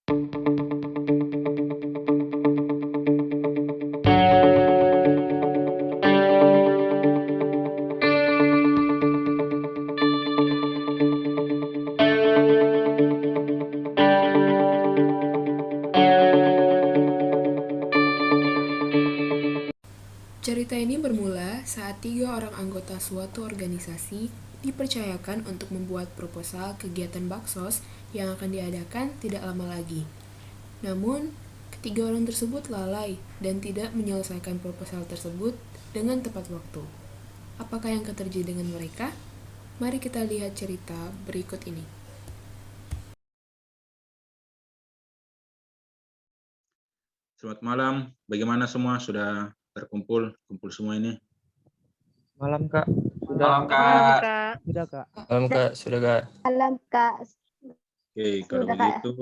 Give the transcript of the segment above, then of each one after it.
Cerita ini bermula saat 3 orang anggota suatu organisasi dipercayakan untuk membuat proposal kegiatan baksos yang akan diadakan tidak lama lagi. Namun, ketiga orang tersebut lalai dan tidak menyelesaikan proposal tersebut dengan tepat waktu. Apakah yang akan terjadi dengan mereka? Mari kita lihat cerita berikut ini. Selamat malam. Bagaimana semua? Sudah terkumpul semua ini? Malam Kak. Malam Kak. Sudah Kak. Malam Kak, sudah Kak. Malam Kak. Oke, kalau Sudah, Kak. begitu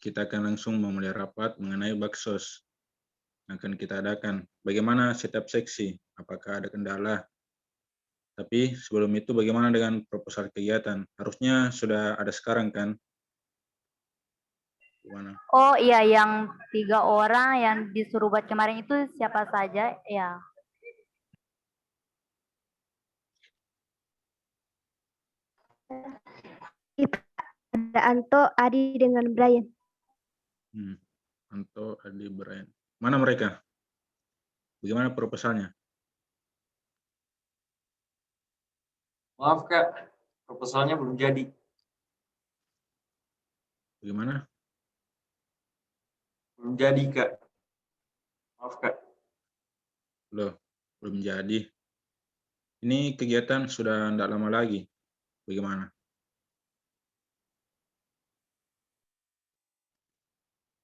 kita akan langsung memulai rapat mengenai baksos yang akan kita adakan. Bagaimana setiap seksi? Apakah ada kendala? Tapi sebelum itu bagaimana dengan proposal kegiatan? Harusnya sudah ada sekarang kan? Gimana? Oh iya, yang 3 orang yang disuruh buat kemarin itu siapa saja ya? Ada Anto, Adi, dengan Brian. Anto, Adi, Brian. Mana mereka? Bagaimana proposalnya? Maaf Kak, proposalnya belum jadi. Bagaimana? Belum jadi Kak. Maaf Kak. Loh, belum jadi. Ini kegiatan sudah tidak lama lagi. Bagaimana?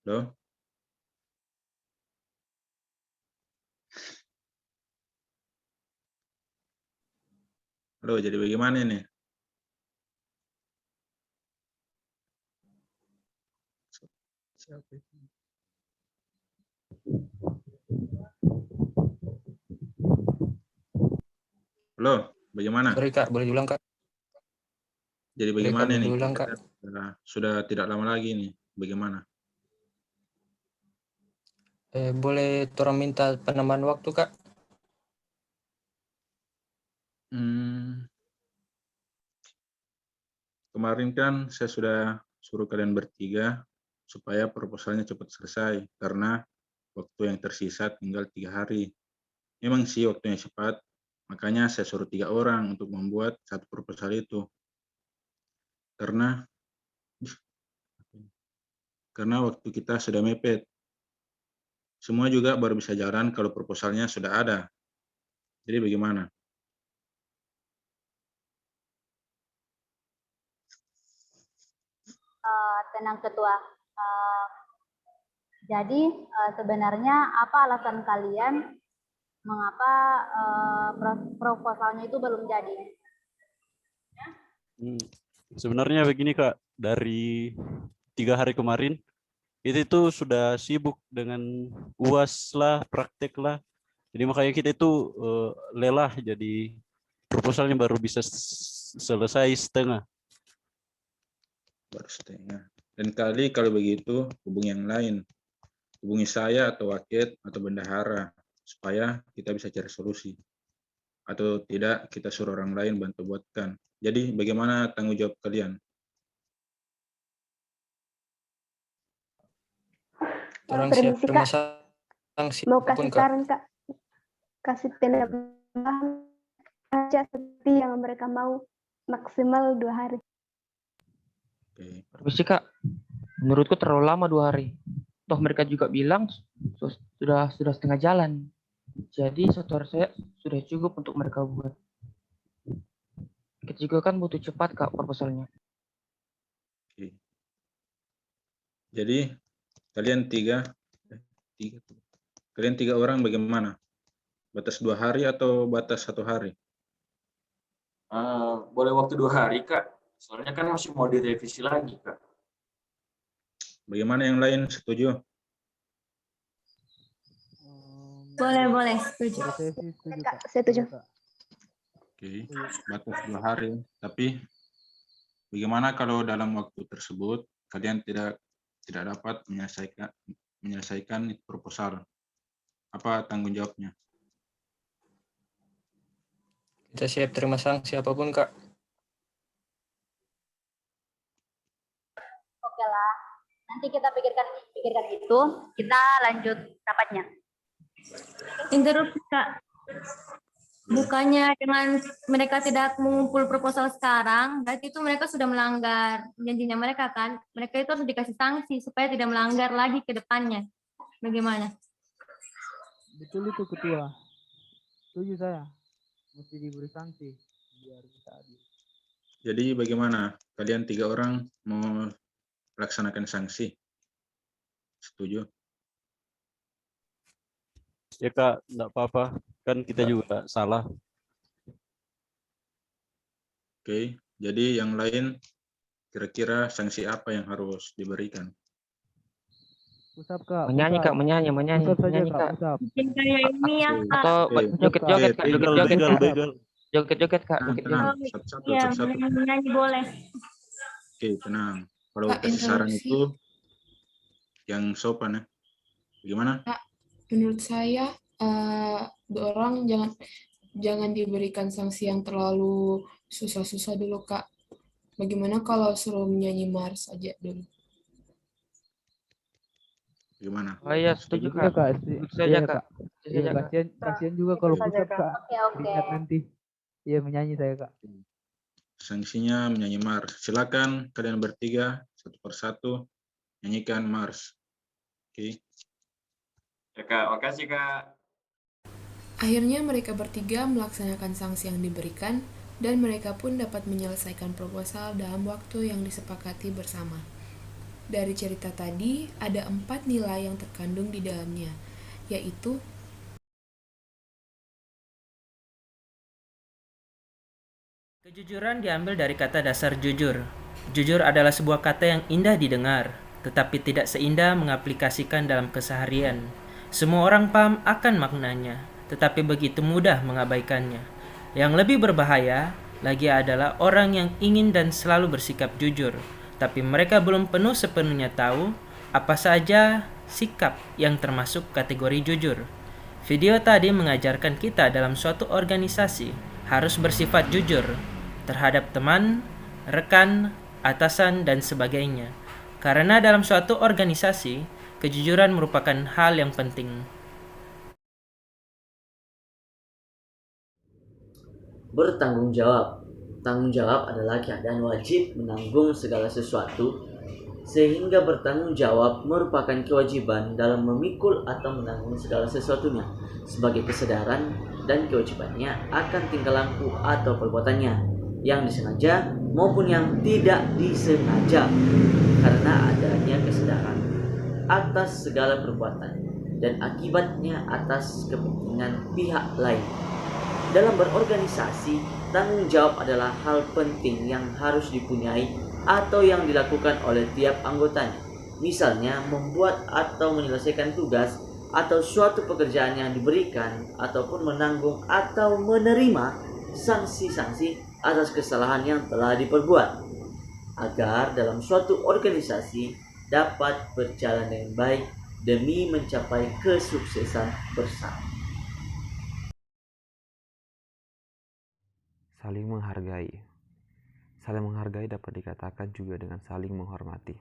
Loh? Halo, jadi bagaimana ini? Siapa itu? Halo, bagaimana? Sorry Kak, boleh diulang Kak? Jadi Boleh, bagaimana Kak, nih? diulang, Kak? Sudah tidak lama lagi nih. Bagaimana? Boleh torang minta penambahan waktu Kak? Kemarin kan saya sudah suruh kalian bertiga supaya proposalnya cepat selesai karena waktu yang tersisa tinggal 3 hari. Memang sih waktunya cepat, makanya saya suruh 3 orang untuk membuat satu proposal itu. Karena waktu kita sudah mepet. Semua juga baru bisa jalan kalau proposalnya sudah ada. Jadi bagaimana? Tenang Ketua. Jadi sebenarnya apa alasan kalian mengapa proposalnya itu belum jadi? Sebenarnya begini Kak, dari 3 hari kemarin itu sudah sibuk dengan UAS lah, praktek lah. Jadi makanya kita itu lelah, jadi proposalnya baru bisa selesai setengah. Baru setengah. Dan kali kalau begitu hubungi yang lain. Hubungi saya atau wakil atau bendahara supaya kita bisa cari solusi. Atau tidak kita suruh orang lain bantu buatkan. Jadi bagaimana tanggung jawab kalian? Torang siap Permisi, terima Kak. sanksi Mau apapun kasih Kak. saran Kak. Kasih penambahan aja seperti yang mereka mau, maksimal 2 hari. Oke. Permisi Kak. Menurutku terlalu lama 2 hari. Toh mereka juga bilang sudah setengah jalan. Jadi saudara saya sudah cukup untuk mereka buat. Kita juga kan butuh cepat Kak proposalnya. Oke. Jadi kalian tiga orang bagaimana? Batas 2 hari atau batas 1 hari? Boleh waktu 2 hari Kak. Soalnya kan masih mau direvisi lagi Kak. Bagaimana yang lain setuju? Boleh, setuju. Kak, setuju. Oke, batas 2 hari. Tapi bagaimana kalau dalam waktu tersebut kalian tidak tidak dapat menyelesaikan proposal. Apa tanggung jawabnya? Kita siap terima sanksi apapun, Kak. Oke lah. Nanti kita pikirkan itu, kita lanjut rapatnya. Interupsi, Kak. Bukannya dengan mereka tidak mengumpul proposal sekarang, berarti itu mereka sudah melanggar janjinya mereka kan? Mereka itu harus dikasih sanksi supaya tidak melanggar lagi ke depannya. Bagaimana? Betul itu ketua. Setuju saya. Mesti diberi sanksi biar bisa adil. Jadi bagaimana? Kalian 3 orang mau laksanakan sanksi? Setuju? Ya Kak, enggak apa-apa. Kan kita juga salah. Oke, jadi yang lain kira-kira sanksi apa yang harus diberikan? Pusap Kak. Menyanyi Kak, menyanyi Pusap saja menyanyi Kak. Kak. Pusap. Mungkin kayak ini ya, Kak. Atau Oke. joget-joget Kak, Oke, joget-joget Kak. Begal. Joget-joget Kak, Tenang, joget-joget. tenang. Satu-satu, Iya, satu-satu. menyanyi boleh. Oke, tenang. Kalau Kak, kasih saran interupsi. itu yang sopan ya. Bagaimana? Menurut saya, 2 orang jangan diberikan sanksi yang terlalu susah-susah dulu, Kak. Bagaimana kalau suruh menyanyi Mars aja dulu? Bagaimana? Oh iya, setuju Iya Kak. Kak. Setuju saja Kak. Setuju Iya, saja Kak. kasihan juga kalau Itu saja, pusap Kak. Kak. Oke. Ingat nanti. Iya, menyanyi saya Kak. Sanksinya menyanyi Mars. Silakan kalian bertiga satu persatu nyanyikan Mars. Oke. Ya Kak, makasih Kak. Akhirnya mereka bertiga melaksanakan sanksi yang diberikan dan mereka pun dapat menyelesaikan proposal dalam waktu yang disepakati bersama. Dari cerita tadi, ada 4 nilai yang terkandung di dalamnya, yaitu kejujuran diambil dari kata dasar jujur. Jujur adalah sebuah kata yang indah didengar, tetapi tidak seindah mengaplikasikan dalam keseharian. Semua orang paham akan maknanya, tetapi begitu mudah mengabaikannya. Yang lebih berbahaya lagi adalah orang yang ingin dan selalu bersikap jujur, tapi mereka belum penuh sepenuhnya tahu apa saja sikap yang termasuk kategori jujur. Video tadi mengajarkan kita dalam suatu organisasi harus bersifat jujur terhadap teman, rekan, atasan, dan sebagainya. Karena dalam suatu organisasi, kejujuran merupakan hal yang penting. Bertanggung jawab. Tanggung jawab adalah keadaan wajib menanggung segala sesuatu, sehingga bertanggung jawab merupakan kewajiban dalam memikul atau menanggung segala sesuatunya sebagai kesadaran dan kewajibannya akan tingkah laku atau perbuatannya yang disengaja maupun yang tidak disengaja, karena adanya kesadaran atas segala perbuatan dan akibatnya atas kepentingan pihak lain. Dalam berorganisasi, tanggung jawab adalah hal penting yang harus dipunyai atau yang dilakukan oleh tiap anggotanya. Misalnya, membuat atau menyelesaikan tugas atau suatu pekerjaan yang diberikan, ataupun menanggung atau menerima sanksi-sanksi atas kesalahan yang telah diperbuat, agar dalam suatu organisasi dapat berjalan dengan baik demi mencapai kesuksesan bersama. Saling menghargai. Saling menghargai dapat dikatakan juga dengan saling menghormati.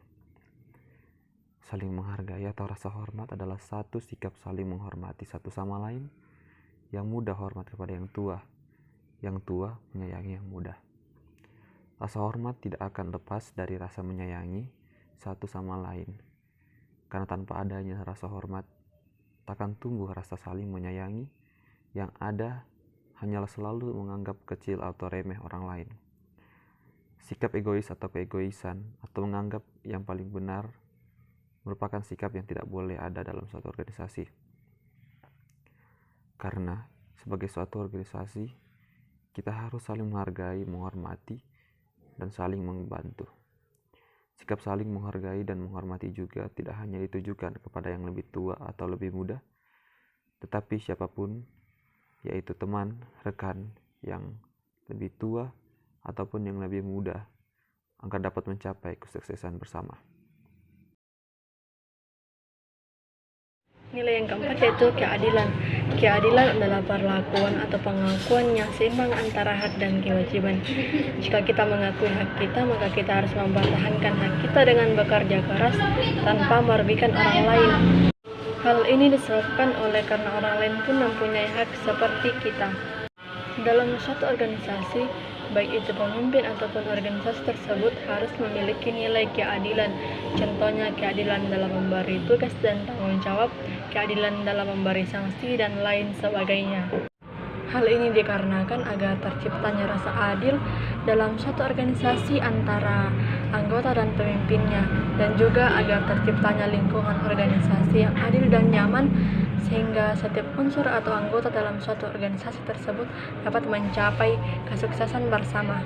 Saling menghargai atau rasa hormat adalah satu sikap saling menghormati satu sama lain, yang muda hormat kepada yang tua menyayangi yang muda. Rasa hormat tidak akan lepas dari rasa menyayangi satu sama lain, karena tanpa adanya rasa hormat takkan tumbuh rasa saling menyayangi. Yang ada hanyalah selalu menganggap kecil atau remeh orang lain. Sikap egois atau keegoisan atau menganggap yang paling benar merupakan sikap yang tidak boleh ada dalam suatu organisasi. Karena sebagai suatu organisasi, kita harus saling menghargai, menghormati, dan saling membantu. Sikap saling menghargai dan menghormati juga tidak hanya ditujukan kepada yang lebih tua atau lebih muda, tetapi siapapun, yaitu teman, rekan yang lebih tua ataupun yang lebih muda, agar dapat mencapai kesuksesan bersama. Nilai yang keempat yaitu keadilan. Keadilan adalah perlakuan atau pengakuan yang seimbang antara hak dan kewajiban. Jika kita mengakui hak kita, maka kita harus mempertahankan hak kita dengan bekerja keras tanpa merugikan orang lain. Hal ini disebabkan oleh karena orang lain pun mempunyai hak seperti kita. Dalam suatu organisasi, baik itu pemimpin ataupun organisasi tersebut harus memiliki nilai keadilan. Contohnya keadilan dalam memberi tugas dan tanggung jawab, keadilan dalam memberi sanksi, dan lain sebagainya. Hal ini dikarenakan agar terciptanya rasa adil dalam suatu organisasi antara anggota dan pemimpinnya, dan juga agar terciptanya lingkungan organisasi yang adil dan nyaman, sehingga setiap unsur atau anggota dalam suatu organisasi tersebut dapat mencapai kesuksesan bersama.